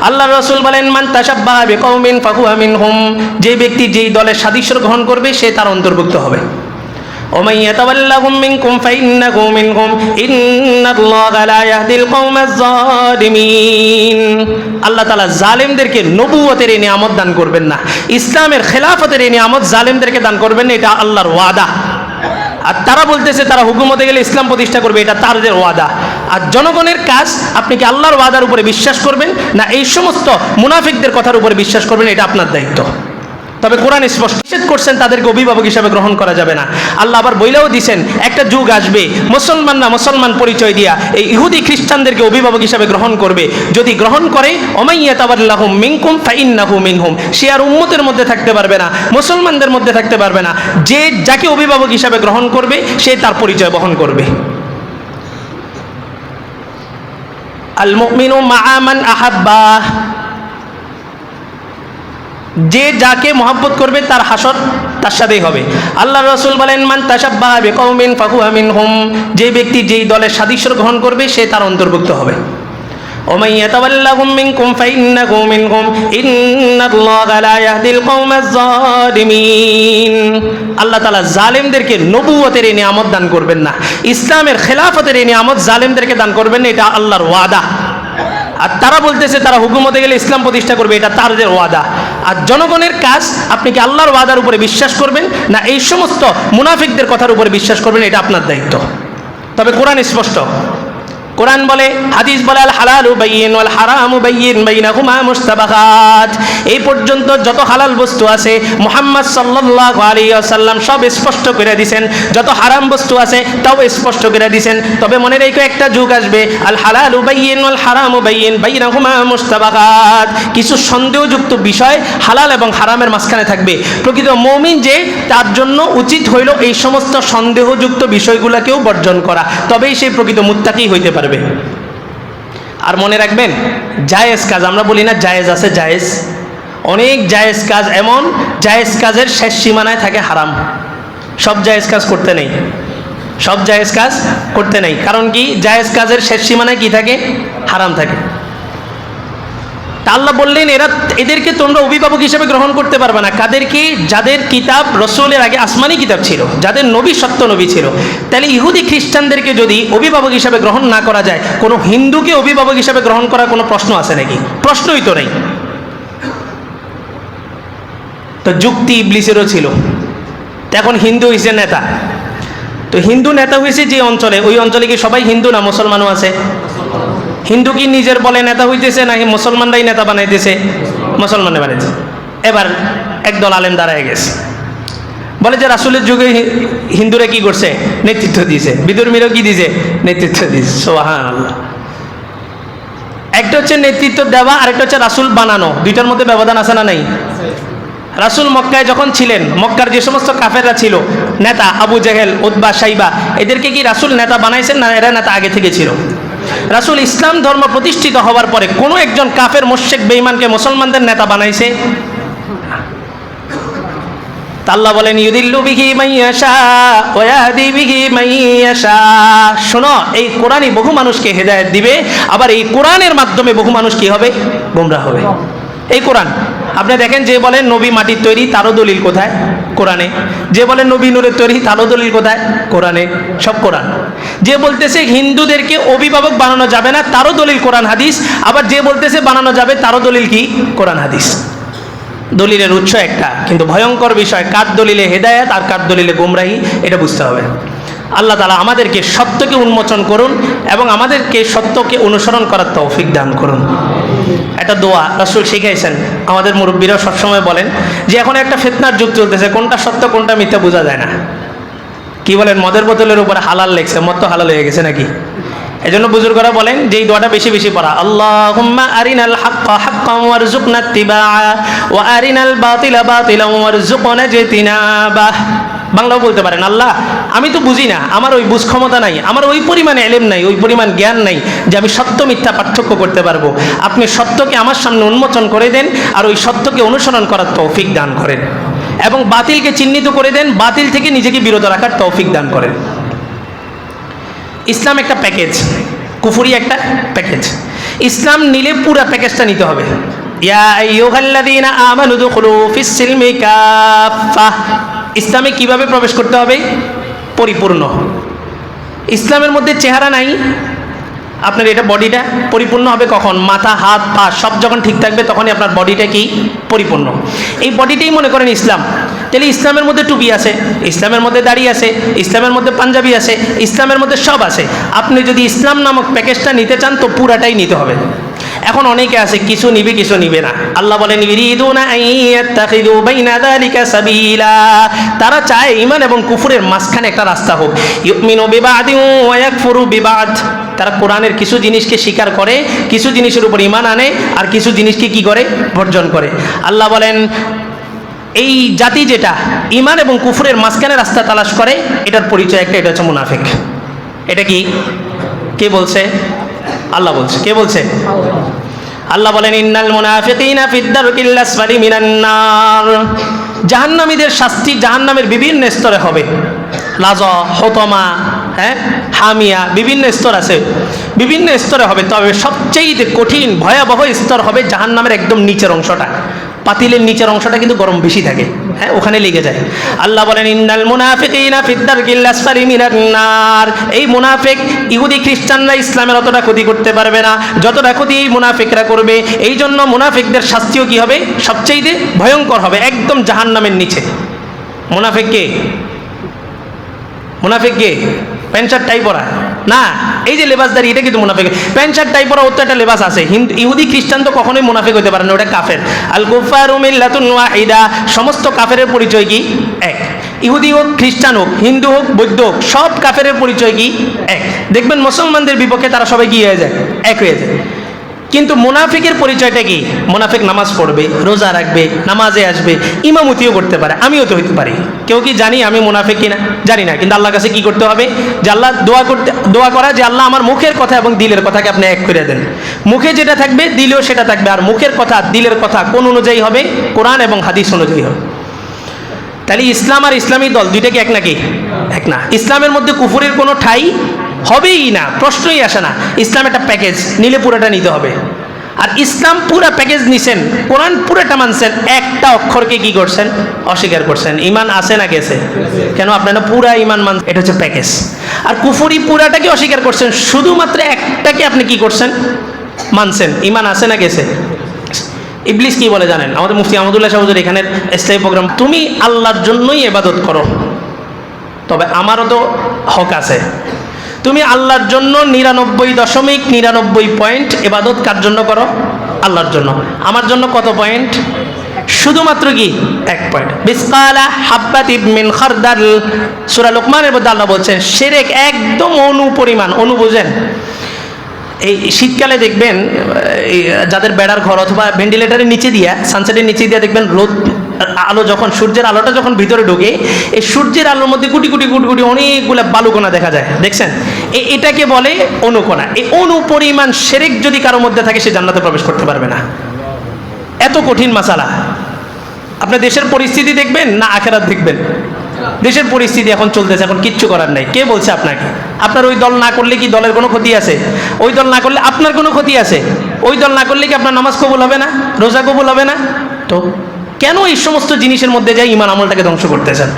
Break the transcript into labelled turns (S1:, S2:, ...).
S1: আল্লাহ রাসূল বলেন, মান তাশাব্বাহা বিকওমিন ফাহুয়া মিনহুম, যে ব্যক্তি যেই দলের সাদৃশ্য গ্রহণ করবে সে তার অন্তর্ভুক্ত হবে। ওমান ইয়াতাওয়াল্লাহুম মিনকুম ফাইন্নাহু মিনহুম ইন্নাল্লাহা লা ইয়াহদিল কওমাজ যালিমিন। আল্লাহ তাআলা জালেমদেরকে নবুয়তের এই নিয়ামত দান করবেন না, ইসলামের খেলাফতের এই নিয়ামত জালেমদেরকে দান করবেন না, এটা আল্লাহর ওয়াদা। আর তারা বলতেছে তারা হুকুমতে গেলে ইসলাম প্রতিষ্ঠা করবে, এটা তাদের ওয়াদা। আর জনগণের কাজ, আপনি কি আল্লাহর ওয়াদার উপরে বিশ্বাস করবেন না এই সমস্ত মুনাফিকদের কথার উপরে বিশ্বাস করবেন, এটা আপনার দায়িত্ব। তবে কোরআন স্পষ্ট নিষেধ করছেন তাদেরকে অভিভাবক হিসাবে গ্রহণ করা যাবে না। আল্লাহ আবার বইলেও দিয়েছেন একটা যুগ আসবে মুসলমানরা মুসলমান পরিচয় দিয়া এই ইহুদি খ্রিস্টানদেরকে অভিভাবক হিসাবে গ্রহণ করবে। যদি গ্রহণ করে ওমান ইয়াতাওয়াল্লাহুম মিনকুম ফাইন্নাহু মিনহুম, সে আর উম্মতের মধ্যে থাকতে পারবে না, মুসলমানদের মধ্যে থাকতে পারবে না। যে যাকে অভিভাবক হিসাবে গ্রহণ করবে সে তার পরিচয় বহন করবে। আল মুমিনু মাআ মান আহাব্বা, যে যাকে মহব্বত করবে তার হাসর তার সাথেই হবে। আল্লাহ রাসূল বলেন, মান তাশাব্বাহা বিকওমিন ফাহুয়া মিনহুম, যে ব্যক্তি যেই দলের সাদৃশ্য গ্রহণ করবে সে তার অন্তর্ভুক্ত হবে। ওমান ইয়াতাওয়াল্লাহুম মিনকুম ফাইন্নাহু মিনহুম ইন্নাল্লাহা লা ইয়াহদিল কওমাজ যালিমিন। আল্লাহ তাআলা জালেমদেরকে নবুয়তের এই নিয়ামত দান করবেন না, ইসলামের খেলাফতের এই নিয়ামত জালেমদেরকে দান করবেন না, এটা আল্লাহর ওয়াদা। আর তারা বলতেছে তারা হুকুমতে গেলে ইসলাম প্রতিষ্ঠা করবে, এটা তাদের ওয়াদা। আর জনগণের কাজ, আপনি কি আল্লাহর ওয়াদার উপরে বিশ্বাস করবেন না এই সমস্ত মুনাফিকদের কথার উপরে বিশ্বাস করবেন, এটা আপনার দায়িত্ব। তবে কোরআন স্পষ্ট, কোরআন বলে, হাদিস বলে, আল হালালু বাইয়িন ওয়াল হারামু বাইয়িন বাইনাহুমা মুশতাবাহাত। এই পর্যন্ত যত হালাল বস্তু আছে মুহাম্মদ সাল্লাল্লাহু আলাইহি ওয়াসাল্লাম সব স্পষ্ট করে দিয়েছেন, যত হারাম বস্তু আছে তাও স্পষ্ট করে দিয়েছেন। তবে মনে রেখো একটা যুগ আসবে আল হালালু বাইয়িন ওয়াল হারামু বাইয়িন বাইনাহুমা মুশতাবাহাত, কিছু সন্দেহযুক্ত বিষয় হালাল এবং হারামের মাঝখানে থাকবে। প্রকৃত মুমিন যে তার জন্য উচিত হইল এই সমস্ত সন্দেহযুক্ত বিষয়গুলোকেও বর্জন করা, তবেই সে প্রকৃত মুত্তাকি হইতে পারে। আর মনে রাখবেন, জায়েজ কাজ, আমরা বলি না জায়েজ আছে, জায়েজ, অনেক জায়েজ কাজ, এমন জায়েজ কাজের শেষ সীমানায় থাকে হারাম। সব জায়েজ কাজ করতে নেই, সব জায়েজ কাজ করতে নেই। কারণ কি, জায়েজ কাজের শেষ সীমানায় কি থাকে? হারাম থাকে। তা আল্লাহ বললেন এদেরকে তোমরা অভিভাবক হিসেবে গ্রহণ করতে পারবে না। কাদেরকে? যাদের কিতাব রসুলের আগে আসমানি কিতাব ছিল, যাদের নবী সত্য নবী ছিল। তাহলে ইহুদি খ্রিস্টানদেরকে যদি অভিভাবক হিসাবে গ্রহণ না করা যায়, কোনো হিন্দুকে অভিভাবক হিসাবে গ্রহণ করার কোনো প্রশ্ন আছে নাকি? প্রশ্নই তো নেই। তো যুক্তি ইবলিসেরও ছিল। এখন হিন্দু হয়েছে নেতা, তো হিন্দু নেতা হয়েছে যে অঞ্চলে, ওই অঞ্চলে কি সবাই হিন্দু না মুসলমানও আছে? হিন্দু কি নিজের বলে নেতা হইতেছে নাকি মুসলমানরাই নেতা বানাইতেছে? মুসলমানে বানাইছে। এবার একদল আলেম দাঁড়ায় গেছে, বলে যে রাসূলের যুগে হিন্দুরা কি করছে? নেতৃত্ব দিয়েছে। বিধর্মীরাও কি দিয়েছে? নেতৃত্ব দিয়েছে। সুবহানাল্লাহ। একটা হচ্ছে নেতৃত্ব দেওয়া, আরেকটা হচ্ছে রাসূল বানানো। দুইটার মধ্যে ব্যবধান আছে না নাই? রাসূল মক্কায় যখন ছিলেন, মক্কার যে সমস্ত কাফেররা ছিল নেতা, আবু জেহেল, উতবা, শাইবা, এদেরকে কি রাসূল নেতা বানাইছেন না এরা নেতা আগে থেকে ছিল? রাসূল ইসলাম ধর্ম প্রতিষ্ঠিত হওয়ার পরে কোনো একজন কাফের মুশরিক বেঈমানকে মুসলমানদের নেতা বানাইছে? আল্লাহ বলেন, ইউদিল্লু বিহি মান ইয়াশা ওয়া ইয়াহদি বিহি মান ইয়াশা। শোনো, এই কোরআনই বহু মানুষকে হেদায়েত দিবে, আবার এই কোরআনের মাধ্যমে বহু মানুষ কি হবে? গোমরাহ হবে। এই কোরআন আপনি দেখেন, যে বলেন নবী মাটির তৈরি তারও দলিল কোথায়? কোরআনে। যে বলেন নবী নূরের তৈরি তারও দলিল কোথায়? কোরআনে। সব কোরআন। যে বলতেছে হিন্দুদেরকে অভিভাবক বানানো যাবে না তারও দলিল কোরআন হাদিস, আবার যে বলতেছে বানানো যাবে তারও দলিল কি? কোরআন হাদিস। দলিলের উৎস একটা, কিন্তু ভয়ঙ্কর বিষয় কার দলিলে হেদায়েত আর কার দলিলে গোমরাহি, এটা বুঝতে হবে। আল্লাহ তাআলা আমাদেরকে সত্যকে উন্মোচন করুন এবং আমাদেরকে সত্যকে অনুসরণ করার তৌফিক দান করুন। একটা দোয়া রাসূল শিখাইছেন, আমাদের মুরব্বীরা সবসময় বলেন যে এখন একটা ফিতনার যুগ চলতেছে, কোনটা সত্য কোনটা মিথ্যা বোঝা যায় না। কি বলেন? মদের বোতলের উপরে হালাল লেখছে, মদ তো হালাল হয়ে গেছে নাকি? এজন্য বুজুর্গরা বলেন যে এই দোয়াটা বেশি বেশি পড়া, আল্লাহুম্মা আরিনাল হাক্কা হাক্কান ওয়ারযুকনা ইত্তিবাআ ওয়া আরিনাল বাতিলা বাতিলান ওয়ারযুকনা ইজতিনাবাহ। বাংলাও বলতে পারেন, আল্লাহ আমি তো বুঝি না, আমার ওই বুঝ ক্ষমতা নাই, আমার ওই পরিমাণ ইলম নাই, ওই পরিমাণ জ্ঞান নাই যে আমি সত্য মিথ্যা পার্থক্য করতে পারবো। আপনি সত্যকে আমার সামনে উন্মোচন করে দেন আর ওই সত্যকে অনুসরণ করার তৌফিক দান করেন, এবং বাতিলকে চিহ্নিত করে দেন, বাতিল থেকে নিজেকে বিরত রাখার তৌফিক দান করেন। ইসলাম একটা প্যাকেজ, কুফরি একটা প্যাকেজ। ইসলাম নিলে পুরো প্যাকেজটা নিতে হবে। ইয়া আইয়ুহাল্লাযীনা আমানু দুখুলু ফিস সিলমি কাফা। ইসলামে কিভাবে প্রবেশ করতে হবে? পরিপূর্ণ। ইসলামের মধ্যে চেহারা নাই, আপনার এটা বডিটা পরিপূর্ণ হবে কখন? মাথা, হাত, পা সব যখন ঠিক থাকবে তখনই আপনার বডিটা কি পরিপূর্ণ। এই বডিটাই মনে করেন ইসলাম। তাহলে ইসলামের মধ্যে টুপি আছে, ইসলামের মধ্যে দাড়ি আছে, ইসলামের মধ্যে পাঞ্জাবি আছে, ইসলামের মধ্যে সব আছে। আপনি যদি ইসলাম নামক প্যাকেজটা নিতে চান তো পুরাটাই নিতে হবে। এখন অনেকে আছে কিছু নিবে কিছু নিবে না। আল্লাহ বলেন ইউরিদুনা আইয়াত্তাখিযু বাইনা যালিকা সাবিলা, তারা চায় ঈমান এবং কুফরের মাঝখানে একটা রাস্তা হোক। ইউমিনু বিবাদিন ওয়া ইয়াকফুরু বিবাদ, তারা কোরআনের কিছু জিনিসকে স্বীকার করে, কিছু জিনিসের উপর ঈমান আনে, আর কিছু জিনিসকে কি করে? বর্জন করে। আল্লাহ বলেন এই জাতি যেটা ঈমান এবং কুফরের মাঝখানে রাস্তা তালাশ করে, এটার পরিচয় একটা, এটা হচ্ছে মুনাফিক। এটা কি? কে বলছে? আল্লাহ বলছে। কে বলছে? আল্লাহ বলেন ইন্নাল মুনাফিকিনা ফিদ দারকিল আসফালি মিনান নার, জাহান্নামীদের শাস্তি জাহান্নামের বিভিন্ন স্তরে হবে। লাযা, হতমা, হামিয়া, বিভিন্ন স্তর আছে, বিভিন্ন স্তরে হবে। তবে সবচেয়ে কঠিন ভয়াবহ স্তর হবে জাহান্নামের একদম নিচের অংশটা। পাতিলের নিচের অংশটা কিন্তু গরম বেশি থাকে, ওখানে লেগে যায়। আল্লাহ বলেন ইন্নাল মুনাফিকিনা ফিদ দারকিল আসফালি মিনান নার, এই মুনাফিক ইহুদি খ্রিস্টানরা ইসলামের অতটা ক্ষতি করতে পারবে না যতটা ক্ষতি এই মুনাফিকরা করবে। এই জন্য মুনাফিকদের শাস্তিও কি হবে? সবচেয়ে ভয়ঙ্কর হবে, একদম জাহান্নামের নিচে। মুনাফিক কে? মুনাফিক কে? প্যান্ট শার্ট টাই পরা না, এই যে লেবাসদারি, এটা কিন্তু মুনাফিক। প্যান্ট শার্ট টাই পরা ওর তো একটা লেবাস আছে। ইহুদি খ্রিস্টান তো কখনোই মুনাফিক হতে পারে না, ওটা কাফের। আল কুফারু মিল্লাতুন ওয়াহিদা, সমস্ত কাফেরের পরিচয় কি? এক। ইহুদি হোক, খ্রিস্টান হোক, হিন্দু হোক, বৌদ্ধ হোক, সব কাফেরের পরিচয় কি? এক। দেখবেন মুসলমানদের বিপক্ষে তারা সবাই কি হয়ে যায়? এক হয়ে যায়। কিন্তু মুনাফিকের পরিচয়টা কি? মুনাফিক নামাজ পড়বে, রোজা রাখবে, নামাজে আসবে, ইমামতিও করতে পারে, আমিও তো হইতে পারি। কেউ কি জানি আমি মুনাফিক কিনা? জানি না। কিন্তু আল্লাহর কাছে কি করতে হবে? যে আল্লাহ দোয়া করা যে আল্লাহ আমার মুখের কথা এবং দিলের কথাকে আপনি এক করে দেন। মুখে যেটা থাকবে দিলেও সেটা থাকবে, আর মুখের কথা দিলের কথা কোন অনুযায়ী হবে? কোরআন এবং হাদিস অনুযায়ী হবে। তাহলে ইসলাম আর ইসলামী দল দুইটা কি এক নাকি? এক না। ইসলামের মধ্যে কুফরের কোনো ঠাই হবেই না, প্রশ্নই আসে না। ইসলাম একটা প্যাকেজ, নিলে পুরোটা নিতে হবে। আর ইসলাম পুরা প্যাকেজ নিছেন, কোরআন পুরোটা মানছেন, একটা অক্ষরকে কি করছেন? অস্বীকার করছেন। ঈমান আছে না গেছে? কেন? আপনারা পুরা ঈমান মান, এটা হচ্ছে প্যাকেজ। আর কুফরি পুরাটাকে অস্বীকার করছেন, শুধুমাত্র একটাকে আপনি কি করছেন? মানছেন। ঈমান আছে না গেছে? ইবলিস কি বলে জানেন? আমাদের মুফতি আহমদুল্লাহ সাহেব এখানের ইসলামী প্রোগ্রাম, তুমি আল্লাহর জন্যই ইবাদত করো, তবে আমারও তো হক আছে। তুমি আল্লাহর জন্য 99.99 ইবাদত কার জন্য করো? আল্লাহর জন্য। আমার জন্য কত পয়েন্ট? শুধুমাত্র কি? 1 পয়েন্ট। বিসকালা হাব্বাতিন মিন খারদাল, সূরা লোকমানের মধ্যে আল্লাহ বলছেন শিরক একদম অণু পরিমাণ। অণু বুঝেন? এই শীতকালে দেখবেন যাদের বেড়ার ঘর অথবা ভেন্টিলেটারের নিচে দিয়া, সানসেটের নিচে দিয়া দেখবেন রোদ আলো যখন, সূর্যের আলোটা যখন ভিতরে ঢোকে, এই সূর্যের আলোর মধ্যে কোটি কোটি কোটি কোটি অনেকগুলো বালুকণা দেখা যায়, দেখছেন? এটাকে বলে অণুকণা। এই অণু পরিমাণ শিরক যদি কারোর মধ্যে থাকে, সে জান্নাতে প্রবেশ করতে পারবে না। এত কঠিন মাসালা। আপনার দেশের পরিস্থিতি দেখবেন না আখিরাত দেখবেন? দেশের পরিস্থিতি এখন চলতেছে, এখন কিচ্ছু করার নাই। কে বলছে আপনাকে? আপনার ওই দল না করলে কি দলের কোনো ক্ষতি আছে? ওই দল না করলে আপনার কোনো ক্ষতি আছে? ওই দল না করলে কি আপনার নামাজ কবুল হবে না? রোজা কবুল হবে না? তো কেন এই সমস্ত জিনিসের মধ্যে যাই ঈমান আমলটাকে ধ্বংস করতেছেন?